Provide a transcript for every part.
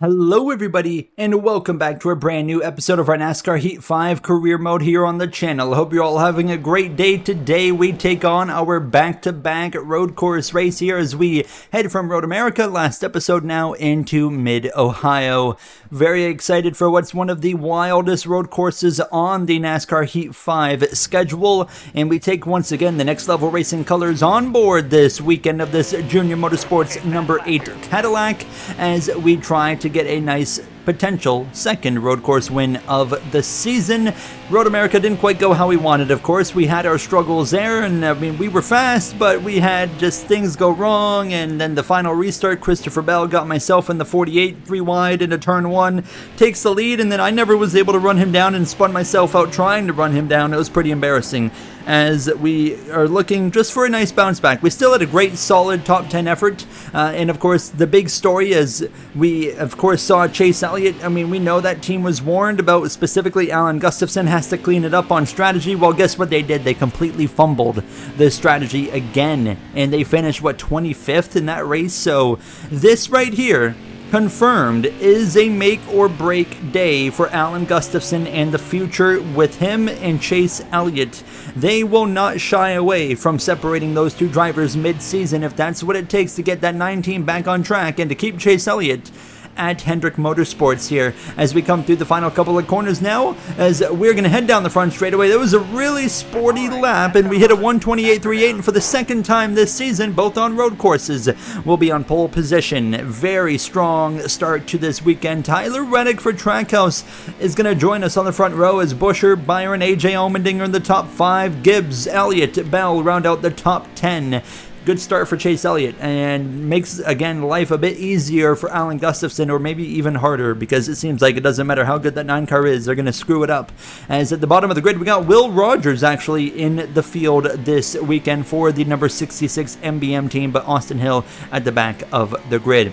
Hello everybody, and welcome back to a brand new episode of our NASCAR Heat 5 career mode here on the channel. I hope you're all having a great day. Today we take on our back-to-back road course race here as we head from Road America, last episode now, into Mid-Ohio. Very excited for what's one of the wildest road courses on the NASCAR Heat 5 schedule, and we take once again the Next Level Racing colors on board this weekend of this Junior Motorsports number 8 Cadillac as we try to get a nice potential second road course win of the season. Road America didn't quite go how we wanted, of course. We had our struggles there, and I mean, we were fast, but we had just things go wrong, and then the final restart, Christopher Bell got myself in the 48, 3 wide into turn 1, takes the lead, and then I never was able to run him down and spun myself out trying to run him down. It was pretty embarrassing as we are looking just for a nice bounce back. We still had a great solid top 10 effort, and of course the big story is we of course saw Chase Elliott. I mean, we know that team was warned about, specifically Alan Gustafson has to clean it up on strategy. Well, guess what they did? They completely fumbled the strategy again, and they finished 25th in that race. So this right here, confirmed, is a make or break day for Alan Gustafson and the future with him and Chase Elliott. They will not shy away from separating those two drivers mid-season if that's what it takes to get that 9 team back on track and to keep Chase Elliott at Hendrick Motorsports here as we come through the final couple of corners now, as we're going to head down the front straightaway. That was a really sporty lap, and we hit a 128.38, and for the second time this season, both on road courses, we'll be on pole position. Very strong start to this weekend. Tyler Reddick for Trackhouse is going to join us on the front row as Buscher, Byron, AJ Allmendinger in the top 5, Gibbs, Elliott, Bell round out the top 10. Good start for Chase Elliott, and makes, again, life a bit easier for Alan Gustafson, or maybe even harder, because it seems like it doesn't matter how good that 9 car is, they're going to screw it up. As at the bottom of the grid, we got Will Rogers actually in the field this weekend for the number 66 MBM team, but Austin Hill at the back of the grid.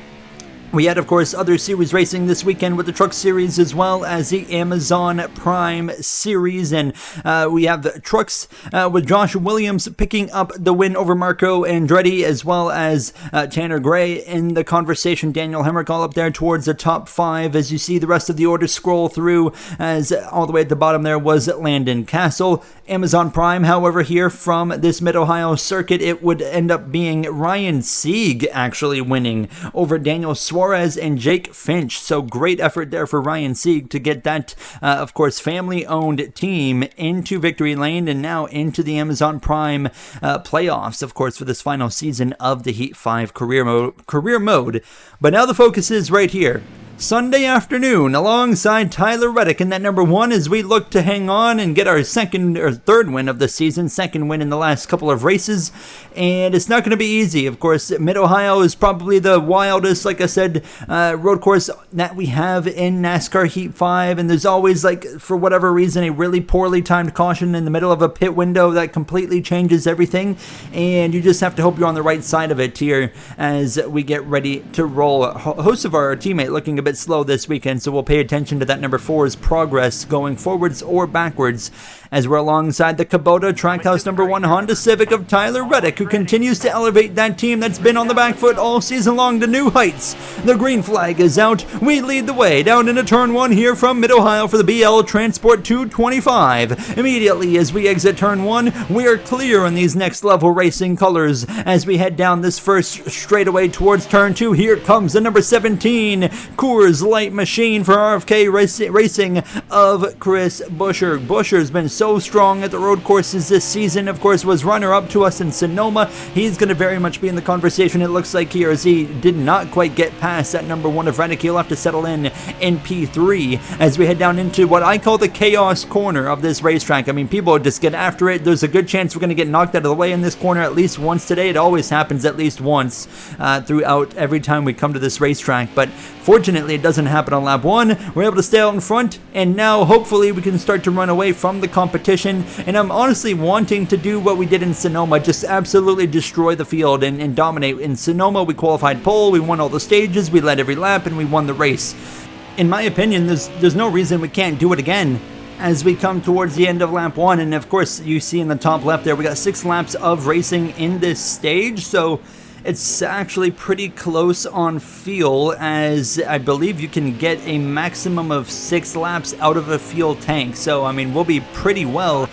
We had, of course, other series racing this weekend with the Truck Series as well as the Amazon Prime Series, and we have the Trucks with Josh Williams picking up the win over Marco Andretti, as well as Tanner Gray in the conversation. Daniel Hemrick all up there towards the top 5 as you see the rest of the order scroll through, as all the way at the bottom there was Landon Castle. Amazon Prime, however, here from this Mid-Ohio circuit, it would end up being Ryan Sieg actually winning over Daniel Suarez and Jake Finch. So great effort there for Ryan Sieg to get that, of course, family-owned team into victory lane and now into the Amazon Prime playoffs, of course, for this final season of the Heat 5 career mode. But now the focus is right here, Sunday afternoon, alongside Tyler Reddick in that number 1 as we look to hang on and get our second or third win of the season, second win in the last couple of races, and it's not going to be easy. Of course, Mid-Ohio is probably the wildest, like I said, road course that we have in NASCAR Heat 5, and there's always, like, for whatever reason, a really poorly timed caution in the middle of a pit window that completely changes everything, and you just have to hope you're on the right side of it here as we get ready to roll. A host of our teammate looking a bit slow this weekend, so we'll pay attention to that number 4's progress going forwards or backwards as we're alongside the Kubota Trackhouse number 1 Honda Civic of Tyler Reddick, who continues to elevate that team that's been on the back foot all season long to new heights. The green flag is out. We lead the way down into turn 1 here from Mid-Ohio for the BL Transport 225. Immediately as we exit turn 1, we are clear on these Next Level Racing colors as we head down this first straightaway towards turn 2. Here comes the number 17 Coors Light Machine for RFK Racing of Chris Buscher. Buscher's been so strong at the road courses this season, of course, was runner-up to us in Sonoma. He's going to very much be in the conversation, it looks like, here, as he did not quite get past that number 1 of Reddick. He'll have to settle in P3 as we head down into what I call the chaos corner of this racetrack. I mean, people just get after it. There's a good chance we're going to get knocked out of the way in this corner at least once today. It always happens at least once throughout every time we come to this racetrack, but fortunately it doesn't happen on lap 1. We're able to stay out in front, and now hopefully we can start to run away from the competition, and I'm honestly wanting to do what we did in Sonoma, just absolutely destroy the field and dominate. In Sonoma, we qualified pole, we won all the stages, we led every lap, and we won the race. In my opinion, there's no reason we can't do it again as we come towards the end of lap 1, and of course, you see in the top left there, we got 6 laps of racing in this stage, so It's actually pretty close on fuel, as I believe you can get a maximum of 6 laps out of a fuel tank. So, I mean, we'll be pretty well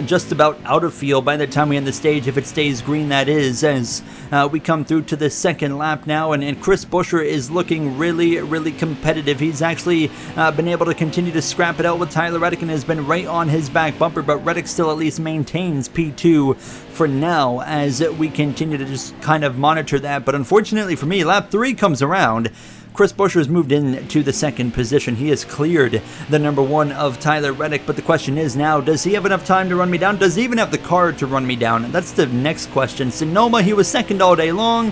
just about out of fuel by the time we end the stage, if it stays green, that is, as we come through to the second lap now. And Chris Buescher is looking really competitive. He's actually been able to continue to scrap it out with Tyler Reddick and has been right on his back bumper, but Reddick still at least maintains P2 for now as we continue to just kind of monitor that. But unfortunately for me, lap 3 comes around. Chris Buescher has moved into the second position. He has cleared the number 1 of Tyler Reddick, but the question is now, does he have enough time to run me down? Does he even have the car to run me down? That's the next question. Sonoma, he was second all day long.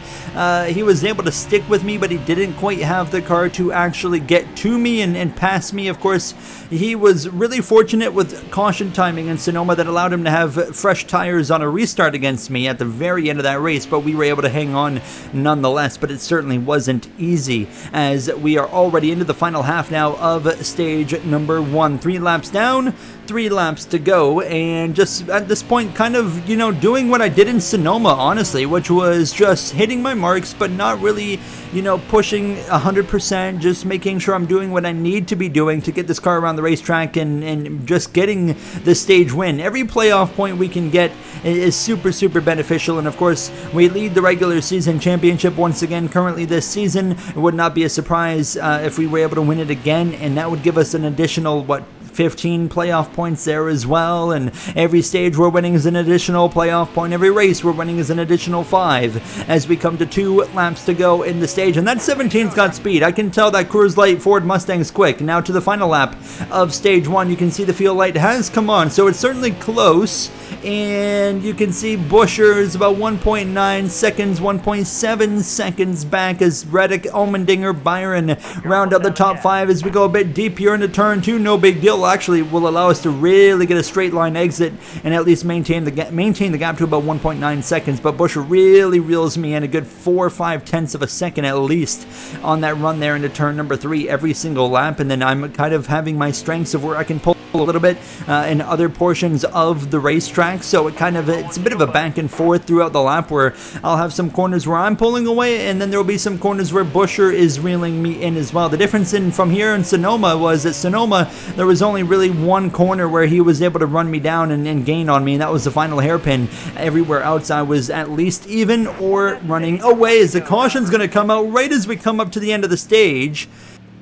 He was able to stick with me, but he didn't quite have the car to actually get to me and pass me. Of course, he was really fortunate with caution timing in Sonoma that allowed him to have fresh tires on a restart against me at the very end of that race, but we were able to hang on nonetheless. But it certainly wasn't easy, as we are already into the final half now of stage number 1. 3 laps down, 3 laps to go, and just at this point kind of, you know, doing what I did in Sonoma, honestly, which was just hitting my marks, but not really, you know, pushing 100%, just making sure I'm doing what I need to be doing to get this car around the racetrack and just getting the stage win. Every playoff point we can get is super beneficial, and of course, we lead the regular season championship once again currently this season. It would not be a surprise if we were able to win it again, and that would give us an additional, 15 playoff points there as well, and every stage we're winning is an additional playoff point. Every race we're winning is an additional 5 as we come to 2 laps to go in the stage, and that 17's got speed. I can tell that Coors Light Ford Mustang's quick. Now to the final lap of stage 1, you can see the fuel light has come on, so it's certainly close, and you can see Buescher is about 1.9 seconds, 1.7 seconds back as Reddick, Allmendinger, Byron round out the top 5 as we go a bit deep here into turn 2. No big deal. Actually will allow us to really get a straight line exit and at least maintain the gap to about 1.9 seconds, but Buescher really reels me in a good 4 or 5 tenths of a second at least on that run there into turn number 3 every single lap. And then I'm kind of having my strengths of where I can pull a little bit in other portions of the racetrack, so it's a bit of a back and forth throughout the lap where I'll have some corners where I'm pulling away, and then there will be some corners where Buescher is reeling me in as well. The difference from here in Sonoma was that Sonoma, there was only really one corner where he was able to run me down and gain on me, and that was the final hairpin. Everywhere else I was at least even or running away, as the caution's going to come out right as we come up to the end of the stage.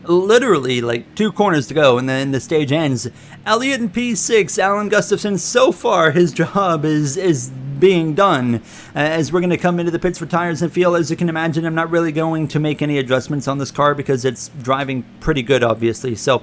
Literally like 2 corners to go and then the stage ends. Elliott in P6, Alan Gustafson, so far his job is being done, as we're going to come into the pits for tires and fuel. As you can imagine, I'm not really going to make any adjustments on this car because it's driving pretty good, obviously. So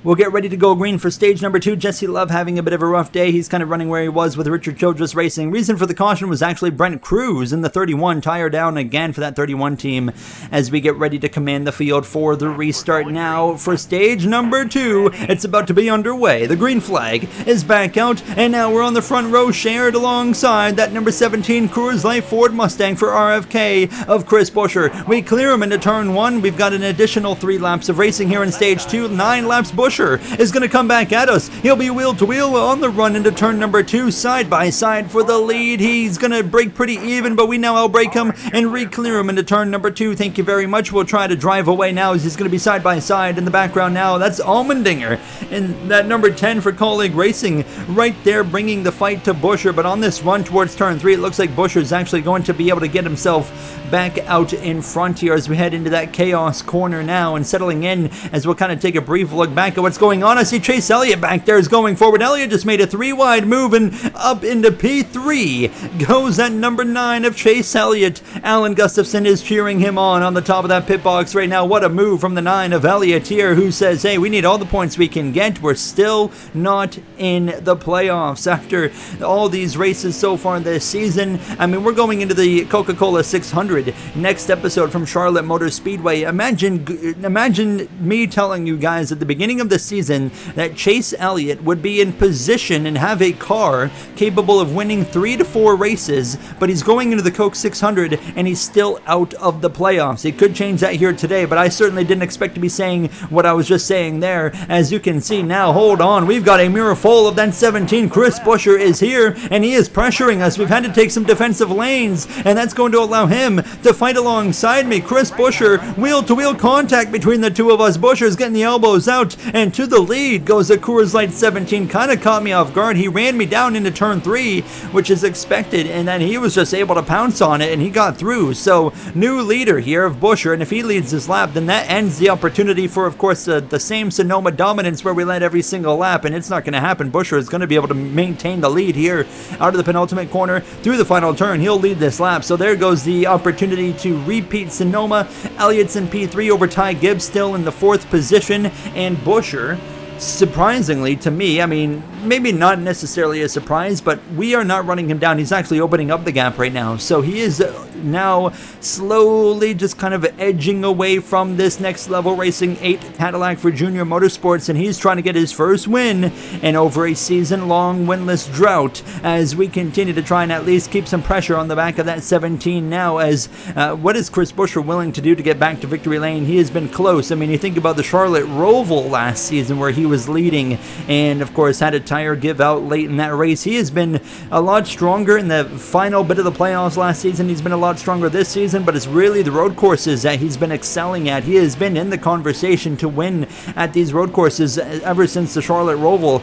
we'll get ready to go green for stage number 2. Jesse Love having a bit of a rough day. He's kind of running where he was with Richard Childress Racing. Reason for the caution was actually Brent Cruz in the 31. Tire down again for that 31 team as we get ready to command the field for the restart now for stage number 2. It's about to be underway. The green flag is back out, and now we're on the front row shared alongside that number 17 Coors Light Ford Mustang for RFK of Chris Buescher. We clear him into turn 1. We've got an additional 3 laps of racing here in stage 2. 9 laps. Buescher is going to come back at us. He'll be wheel to wheel on the run into turn number 2, side by side for the lead. He's going to break pretty even, but we now outbrake him and re-clear him into turn number 2. Thank you very much. We'll try to drive away now as he's going to be side by side in the background now. That's Allmendinger and that number 10 for Colleague Racing right there, bringing the fight to Buescher. But on this run towards turn 3, it looks like Buescher's actually going to be able to get himself back out in front here as we head into that chaos corner now, and settling in as we'll kind of take a brief look back at what's going on. I see Chase Elliott back there is going forward. Elliott just made a 3-wide move, and up into P3 goes that number 9 of Chase Elliott. Alan Gustafson is cheering him on the top of that pit box right now. What a move from the 9 of Elliott here, who says, hey, we need all the points we can get. We're still not in the playoffs after all these races so far this season. I mean, we're going into the Coca-Cola 600 next episode from Charlotte Motor Speedway. Imagine me telling you guys at the beginning of the the season that Chase Elliott would be in position and have a car capable of winning 3 to 4 races, but he's going into the Coke 600 and he's still out of the playoffs. It could change that here today, but I certainly didn't expect to be saying what I was just saying there. As you can see now, hold on, we've got a mirror full of that 17. Chris Buescher is here and he is pressuring us. We've had to take some defensive lanes, and that's going to allow him to fight alongside me. Chris Buescher, wheel-to-wheel contact between the two of us. Buescher's getting the elbows out, and to the lead goes the Coors Light 17. Kind of caught me off guard. He ran me down into turn 3, which is expected, and then he was just able to pounce on it, and he got through. So, new leader here of Buescher, and if he leads this lap, then that ends the opportunity for, of course, the same Sonoma dominance where we led every single lap, and it's not going to happen. Buescher is going to be able to maintain the lead here out of the penultimate corner through the final turn. He'll lead this lap, so there goes the opportunity to repeat Sonoma. Elliott's in P3 over Ty Gibbs, still in the 4th position, and Buescher, surprisingly to me, I mean, maybe not necessarily a surprise, but we are not running him down. He's actually opening up the gap right now, so he is now slowly just kind of edging away from this Next Level Racing 8 Cadillac for Junior Motorsports, and he's trying to get his first win in over a season-long winless drought as we continue to try and at least keep some pressure on the back of that 17 now. As what is Chris Buescher willing to do to get back to victory lane? He has been close. I mean, you think about the Charlotte Roval last season where he was leading and, of course, had a tire give out late in that race. He has been a lot stronger in the final bit of the playoffs last season. He's been a lot stronger this season, but it's really the road courses that he's been excelling at. He has been in the conversation to win at these road courses ever since the Charlotte Roval,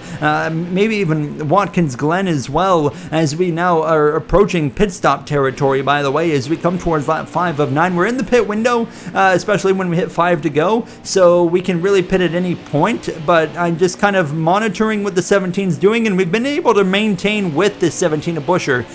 maybe even Watkins Glen as well, as we now are approaching pit stop territory, by the way, as we come towards lap 5 of 9. We're in the pit window, especially when we hit 5 to go, so we can really pit at any point, but I'm just kind of monitoring what the 17's doing, and we've been able to maintain with this 17 of Buescher.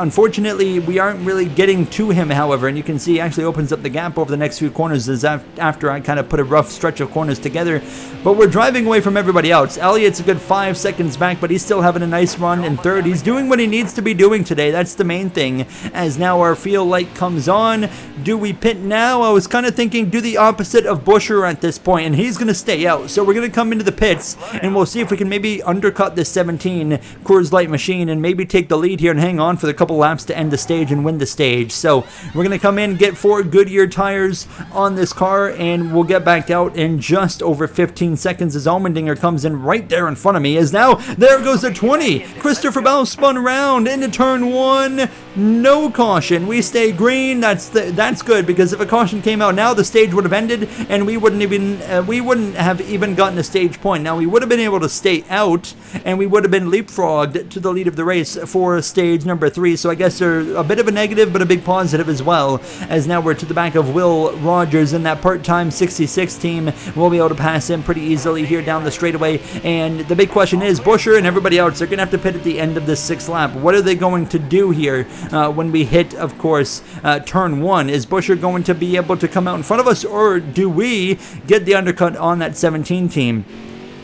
Unfortunately, we aren't really getting to him, however, and you can see he actually opens up the gap over the next few corners as after I kind of put a rough stretch of corners together, but we're driving away from everybody else. Elliott's a good 5 seconds back, but he's still having a nice run in 3rd. He's doing what he needs to be doing today. That's the main thing. As now our field light comes on, do we pit now? I was kind of thinking do the opposite of Buescher at this point, and he's going to stay out, so we're going to come into the pits, and we'll see if we can maybe undercut this 17 Coors Light machine and maybe take the lead here and hang on for the couple laps to end the stage and win the stage. So we're going to come in, get 4 Goodyear tires on this car, and we'll get back out in just over 15 seconds as Allmendinger comes in right there in front of me. As now, there goes the 20. Christopher Bell spun around into turn 1. No caution. We stay green. That's good, because if a caution came out now, the stage would have ended, and we wouldn't have even gotten a stage point. Now, we would have been able to stay out, and we would have been leapfrogged to the lead of the race for stage number 3. So I guess they're a bit of a negative, but a big positive as well, as now we're to the back of Will Rogers in that part-time 66 team. We'll be able to pass him pretty easily here down the straightaway, and the big question is Buescher and everybody else, they're going to have to pit at the end of this 6th lap. What are they going to do here when we hit, of course, turn 1? Is Buescher going to be able to come out in front of us, or do we get the undercut on that 17 team?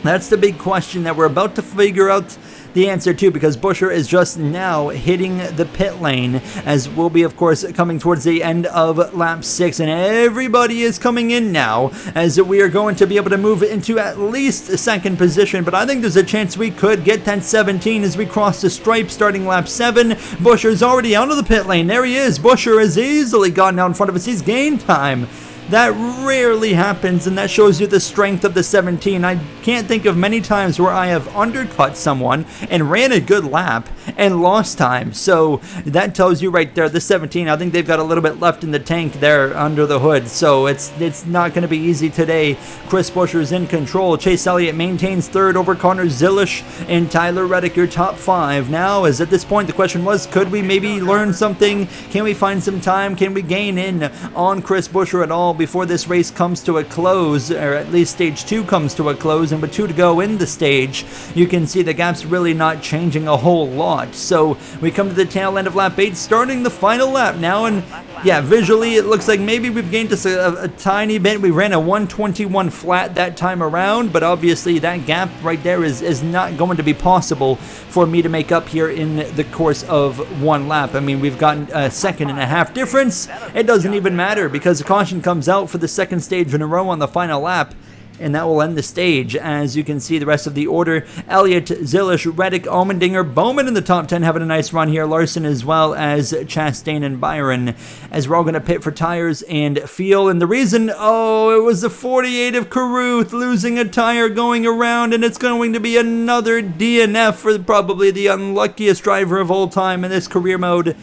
That's the big question that we're about to figure out the answer to, because Buescher is just now hitting the pit lane, as we'll be, of course, coming towards the end of lap 6, and everybody is coming in now, as we are going to be able to move into at least a 2nd position, but I think there's a chance we could get that 17 as we cross the stripe starting lap 7. Buescher's already out of the pit lane. There he is. Buescher has easily gotten out in front of us. He's gained time. That rarely happens, and that shows you the strength of the 17. I can't think of many times where I have undercut someone and ran a good lap and lost time. So that tells you right there, the 17, I think they've got a little bit left in the tank there under the hood. So it's not going to be easy today. Chris Buescher's in control. Chase Elliott maintains 3rd over Connor Zilish and Tyler Reddick, your top 5. Now, as at this point, the question was, could we maybe learn something? Can we find some time? Can we gain in on Chris Buescher at all before this race comes to a close, or at least stage 2 comes to a close, and with 2 to go in the stage, you can see the gap's really not changing a whole lot. So we come to the tail end of lap 8, starting the final lap now, and yeah, visually it looks like maybe we've gained just a tiny bit. We ran a 121 flat that time around, but obviously that gap right there is not going to be possible for me to make up here in the course of 1 lap. I mean, we've gotten a 1.5 difference. It doesn't even matter, because the caution comes out for the 2nd stage in a row on the final lap. And that will end the stage. As you can see, the rest of the order: Elliott, Zilish, Reddick, Allmendinger, Bowman in the top 10 having a nice run here. Larson as well as Chastain and Byron, as we're all going to pit for tires and fuel. And the reason, it was the 48 of Carruth losing a tire going around, and it's going to be another DNF for probably the unluckiest driver of all time in this career mode,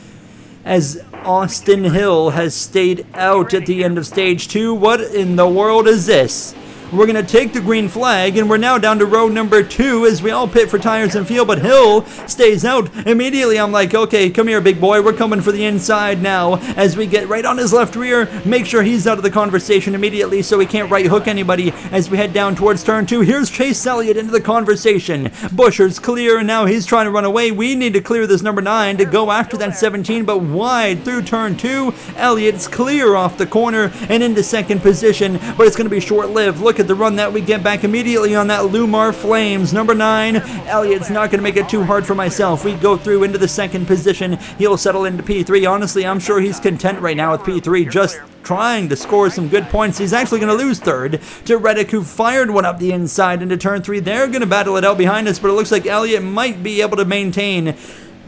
as Austin Hill has stayed out at the end of stage 2. What in the world is this? We're going to take the green flag, and we're now down to row number 2 as we all pit for tires and fuel, but Hill stays out. Immediately, I'm like, okay, come here, big boy. We're coming for the inside now as we get right on his left rear. Make sure he's out of the conversation immediately so he can't right hook anybody as we head down towards turn 2. Here's Chase Elliott into the conversation. Buescher's clear, and now he's trying to run away. We need to clear this number 9 to go after that 17, but wide through turn 2. Elliott's clear off the corner and into second position, but it's going to be short-lived. Look at the run that we get back immediately on that Lumar Flames. Number 9, Elliott's not going to make it too hard for myself. We go through into the second position. He'll settle into P3. Honestly, I'm sure he's content right now with P3, just trying to score some good points. He's actually going to lose third to Reddick, who fired one up the inside into turn 3. They're going to battle it out behind us, but it looks like Elliott might be able to maintain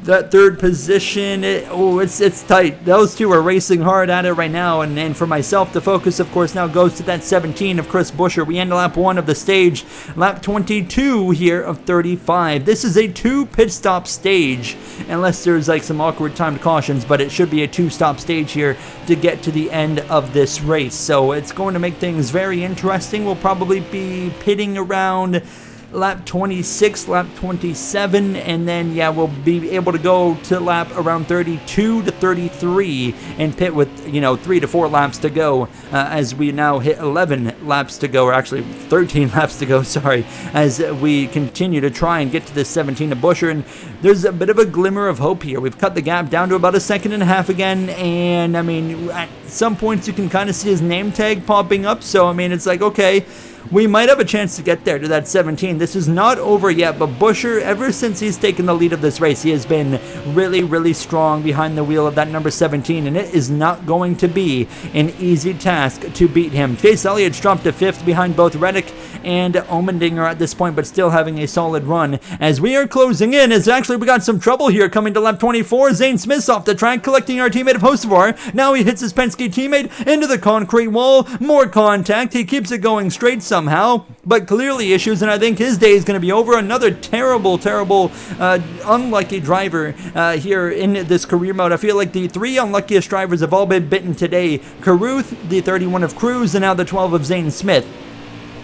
that third position. It's tight. Those two are racing hard at it right now, and for myself, the focus, of course, now goes to that 17 of Chris Buescher. We end lap 1 of the stage, lap 22 here of 35. This is a 2 pit stop stage, unless there's like some awkward timed cautions, but it should be a 2-stop stage here to get to the end of this race. So it's going to make things very interesting. We'll probably be pitting around lap 26, lap 27, and then we'll be able to go to lap around 32 to 33 and pit with 3 to 4 laps to go, as we now hit 11 laps to go, or actually 13 laps to go, sorry, as we continue to try and get to this 17 of Buescher. And there's a bit of a glimmer of hope here. We've cut the gap down to about 1.5 seconds again, and I mean, at some points you can kind of see his name tag popping up, so I mean, it's like, okay, we might have a chance to get there to that 17. This is not over yet, but Buescher, ever since he's taken the lead of this race, he has been really, really strong behind the wheel of that number 17, and it is not going to be an easy task to beat him. Chase Elliott's dropped to 5th behind both Reddick and Allmendinger at this point, but still having a solid run. As we are closing in, we got some trouble here coming to lap 24. Zane Smith's off the track, collecting our teammate of Hocevar. Now he hits his Penske teammate into the concrete wall. More contact. He keeps it going straight somehow, but clearly issues, and I think his day is going to be over. Another terrible, unlucky driver here in this career mode. I feel like the 3 unluckiest drivers have all been bitten today. Carruth, the 31 of Cruz, and now the 12 of Zane Smith.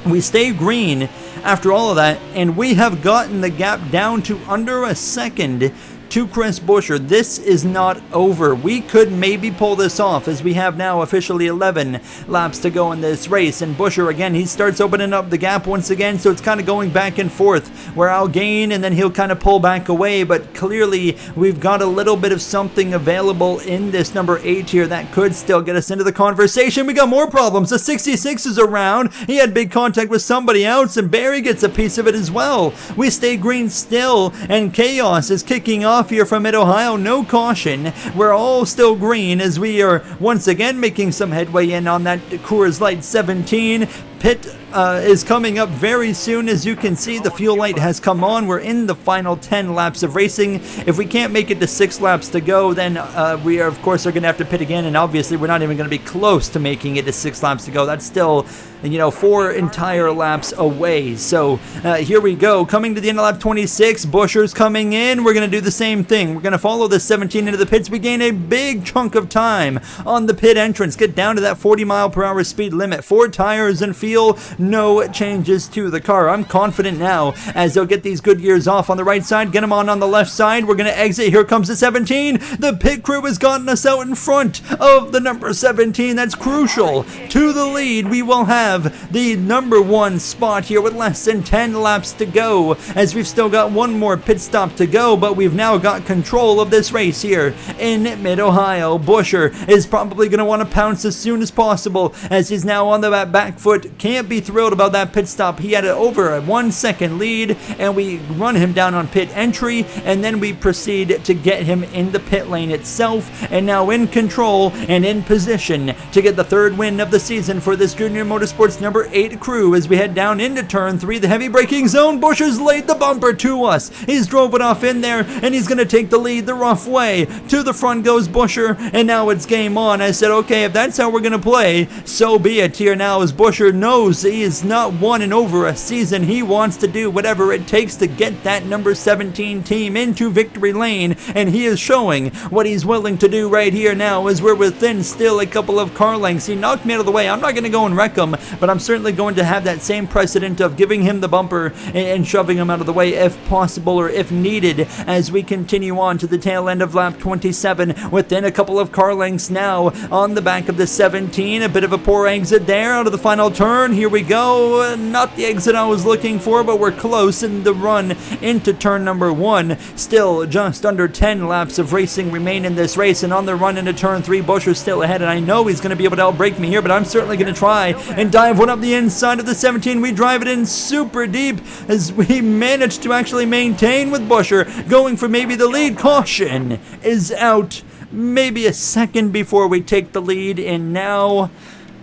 We stay green after all of that, and we have gotten the gap down to under 1 second to Chris Buescher. This is not over. We could maybe pull this off, as we have now officially 11 laps to go in this race. And Buescher, again, he starts opening up the gap once again, so it's kind of going back and forth, where I'll gain and then he'll kind of pull back away. But clearly, we've got a little bit of something available in this number 8 here that could still get us into the conversation. We got more problems. The 66 is around. He had big contact with somebody else, and Barry gets a piece of it as well. We stay green still, and chaos is kicking off here from Mid-Ohio. No caution. We're all still green as we are once again making some headway in on that Coors Light 17. Pit is coming up very soon. As you can see, the fuel light has come on. We're in the final 10 laps of racing. If we can't make it to 6 laps to go, then we are, of course, are going to have to pit again, and obviously we're not even going to be close to making it to 6 laps to go. That's still, 4 entire laps away. So here we go. Coming to the end of lap 26, Buescher's coming in. We're going to do the same thing. We're going to follow the 17 into the pits. We gain a big chunk of time on the pit entrance. Get down to that 40-mile-per-hour speed limit. 4 tires and fuel. No changes to the car. I'm confident now as they'll get these good gears off on the right side, get them on the left side. We're going to exit. Here comes the 17. The pit crew has gotten us out in front of the number 17. That's crucial to the lead. We will have the number 1 spot here with less than 10 laps to go, as we've still got one more pit stop to go, but we've now got control of this race here in Mid-Ohio. Buescher is probably going to want to pounce as soon as possible, as he's now on the back foot. Can't be thrilled about that pit stop. He had over a 1 second lead, and we run him down on pit entry, and then we proceed to get him in the pit lane itself, and now in control and in position to get the third win of the season for this Junior Motorsports number 8 crew as we head down into turn 3, the heavy braking zone. Buscher's laid the bumper to us. He's drove it off in there, and he's going to take the lead the rough way. To the front goes Buscher, and now it's game on. I said, okay, if that's how we're going to play, so be it. Here now as Buscher knows he is not won in over a season. He wants to do whatever it takes to get that number 17 team into victory lane, and he is showing what he's willing to do right here now as we're within still a couple of car lengths. He knocked me out of the way. I'm not going to go and wreck him, but I'm certainly going to have that same precedent of giving him the bumper and shoving him out of the way if possible or if needed as we continue on to the tail end of lap 27 within a couple of car lengths now on the back of the 17. A bit of a poor exit there out of the final turn. Here we go. Not the exit I was looking for, but we're close in the run into turn number 1. Still just under 10 laps of racing remain in this race, and on the run into turn 3, Buscher's still ahead, and I know he's going to be able to outbrake me here, but I'm certainly going to try and dive one up the inside of the 17. We drive it in super deep as we manage to actually maintain with Buscher going for maybe the lead. Caution is out maybe a second before we take the lead, and now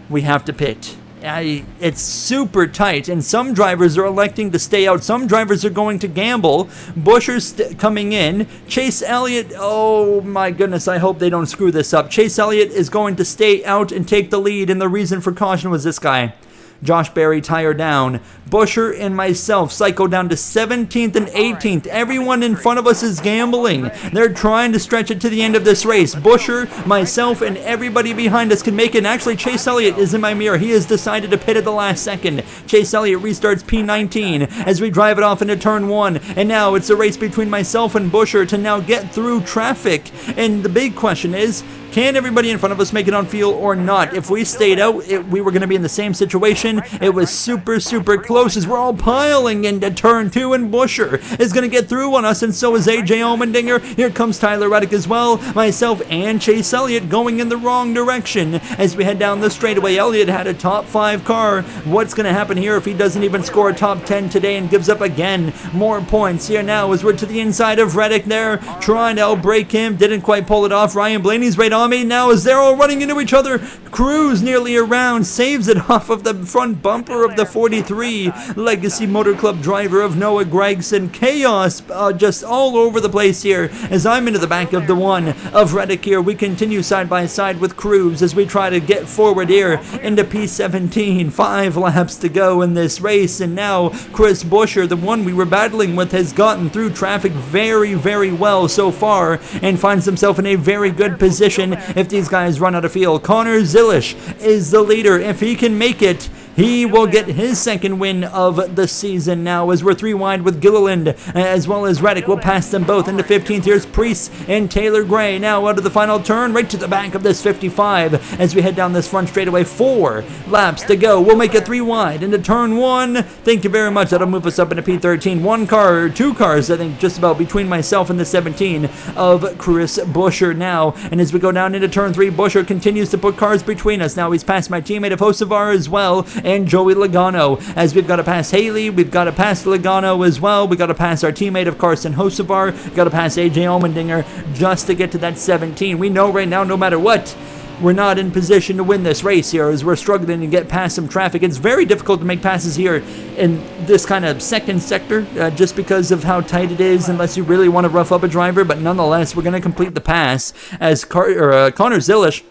we have to pit. It's super tight, and some drivers are electing to stay out. Some drivers are going to gamble. Buscher's coming in. Chase Elliott, oh my goodness, I hope they don't screw this up. Chase Elliott is going to stay out and take the lead, and the reason for caution was this guy. Josh Berry tire down. Buscher and myself cycle down to 17th and 18th. Everyone in front of us is gambling. They're trying to stretch it to the end of this race. Buscher, myself, and everybody behind us can make it. And actually, Chase Elliott is in my mirror. He has decided to pit at the last second. Chase Elliott restarts P19 as we drive it off into turn 1. And now it's a race between myself and Buscher to now get through traffic. And the big question is, can everybody in front of us make it on field or not? If we stayed out, we were going to be in the same situation. It was super, super close as we're all piling into turn 2, and Buscher is going to get through on us, and so is AJ Allmendinger. Here comes Tyler Reddick as well. Myself and Chase Elliott going in the wrong direction as we head down the straightaway. Elliott had a top 5 car. What's going to happen here if he doesn't even score a top 10 today and gives up again more points? Here now as we're to the inside of Reddick there, trying to outbrake him. Didn't quite pull it off. Ryan Blaney's right on me now as they're all running into each other. Cruz nearly around, saves it off of the front bumper of the 43. Legacy Motor Club driver of Noah Gregson. Chaos just all over the place here as I'm into the back of the 1 of Reddick here. We continue side by side with Cruz as we try to get forward here into P17. 5 laps to go in this race, and now Chris Buscher, the one we were battling with, has gotten through traffic very, very well so far and finds himself in a very good position if these guys run out of field. Connor Zilish is the leader. If he can make it, he will get his second win of the season now as we're 3 wide with Gilliland as well as Reddick. We'll pass them both into 15th. Here's Priest and Taylor Gray now out of the final turn right to the back of this 55 as we head down this front straightaway. 4 laps to go. We'll make it 3 wide into turn 1. Thank you very much. That'll move us up into P13. 1 car, or 2 cars, I think, just about between myself and the 17 of Chris Buscher now. And as we go down into turn 3, Buscher continues to put cars between us. Now he's past my teammate of Hocevar as well, and Joey Logano, as we've got to pass Haley, we've got to pass Logano as well, we've got to pass our teammate of Carson Hocevar, we've got to pass AJ Allmendinger just to get to that 17. We know right now, no matter what, we're not in position to win this race here as we're struggling to get past some traffic. It's very difficult to make passes here in this kind of second sector just because of how tight it is unless you really want to rough up a driver, but nonetheless, we're going to complete the pass as Connor Zilish,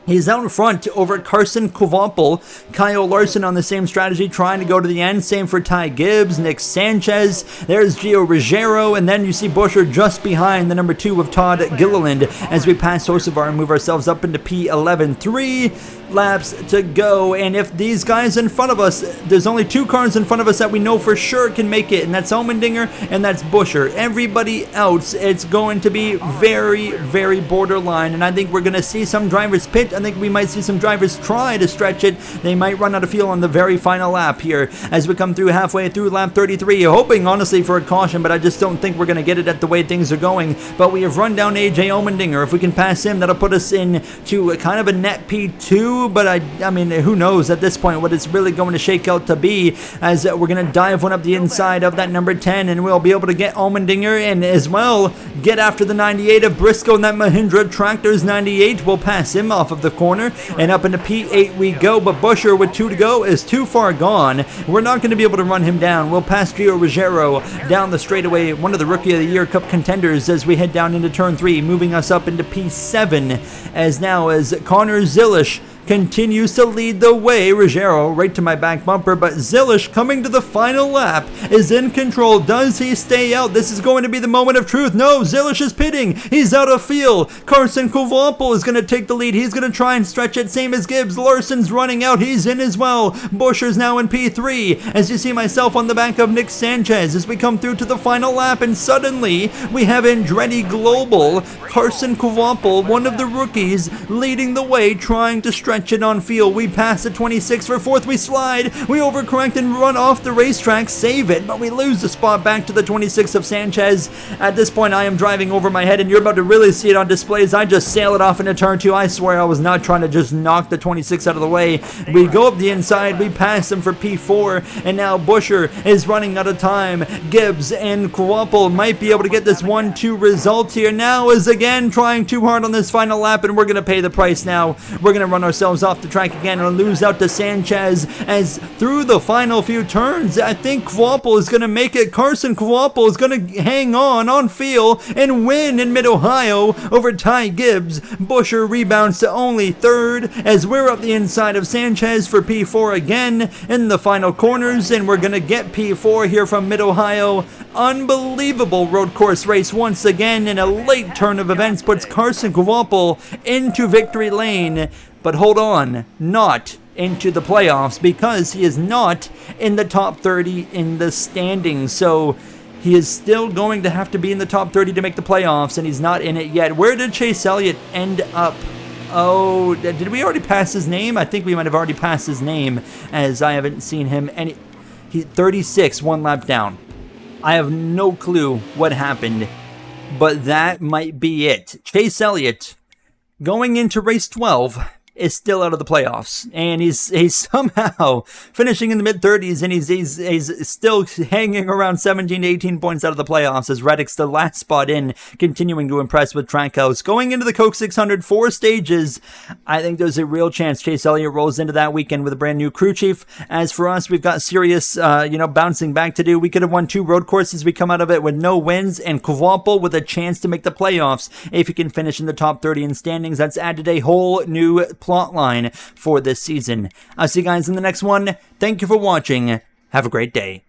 he's out in front over Carson Kovopel. Kyle Larson on the same strategy, trying to go to the end. Same for Ty Gibbs, Nick Sanchez. There's Gio Ruggiero, and then you see Buscher just behind the number 2 of Todd Gilliland as we pass Hocevar and move ourselves up into P11. 3 laps to go, and if these guys in front of us, there's only 2 cars in front of us that we know for sure can make it, and that's Allmendinger and that's Buscher. Everybody else, it's going to be very, very borderline, and I think we're going to see some drivers pit. I think we might see some drivers try to stretch it. They might run out of fuel on the very final lap here as we come through halfway through lap 33, hoping honestly for a caution, but I just don't think we're going to get it at the way things are going. But we have run down AJ Allmendinger. If we can pass him, that'll put us in to kind of a net P2 2, but I mean, who knows at this point what it's really going to shake out to be, as we're going to dive one up the inside of that number 10, and we'll be able to get Almendinger and as well get after the 98 of Briscoe, and that Mahindra Tractors 98 will pass him off of the corner, and up into P8 we go, but Busher with 2 to go is too far gone. We're not going to be able to run him down. We'll pass Gio Ruggiero down the straightaway, one of the Rookie of the Year Cup contenders, as we head down into turn 3, moving us up into P7, as now as Connor Zilish continues to lead the way. Ruggiero right to my back bumper, but Zilish coming to the final lap is in control. Does he stay out? This is going to be the moment of truth. No, Zilish is pitting. He's out of field. Carson Kovampel is going to take the lead. He's going to try and stretch it, same as Gibbs. Larson's running out. He's in as well. Busher's now in P3, as you see myself on the back of Nick Sanchez as we come through to the final lap, and suddenly we have Andretti Global, Carson Kovampel, one of the rookies, leading the way, trying to stretch it on field. We pass the 26 for 4th, we slide, we overcorrect and run off the racetrack, save it, but we lose the spot back to the 26 of Sanchez. At this point I am driving over my head, and you're about to really see it on displays. I just sail it off into turn 2. I swear I was not trying to just knock the 26 out of the way. We go up the inside, we pass him for P4, and now Busher is running out of time. Gibbs and Kovampel might be able to get this 1-2 result here. Now is again trying too hard on this final lap, and we're going to pay the price now. We're going to run ourselves off the track again and lose out to Sanchez, as through the final few turns I think Kovampel is going to make it. Carson Kovampel is going to hang on field and win in Mid-Ohio over Ty Gibbs. Busher rebounds to only 3rd, as we're up the inside of Sanchez for P4 again in the final corners, and we're going to get P4 here from Mid-Ohio. Unbelievable road course race once again, and a late turn of events puts Carson Kovampel into victory lane. But hold on, not into the playoffs, because he is not in the top 30 in the standings. So he is still going to have to be in the top 30 to make the playoffs, and he's not in it yet. Where did Chase Elliott end up? Oh, did we already pass his name? I think we might have already passed his name, as I haven't seen him. And he's 36, 1 lap down. I have no clue what happened, but that might be it. Chase Elliott, going into race 12, is still out of the playoffs, and he's somehow finishing in the mid-30s, and he's still hanging around 17 to 18 points out of the playoffs, as Reddick's the last spot in, continuing to impress with Trackhouse. Going into the Coke 600, 4 stages, I think there's a real chance Chase Elliott rolls into that weekend with a brand new crew chief. As for us, we've got serious, bouncing back to do. We could have won 2 road courses. We come out of it with no wins, and Kovampel with a chance to make the playoffs if he can finish in the top 30 in standings. That's added a whole new plot line for this season. I'll see you guys in the next one. Thank you for watching. Have a great day.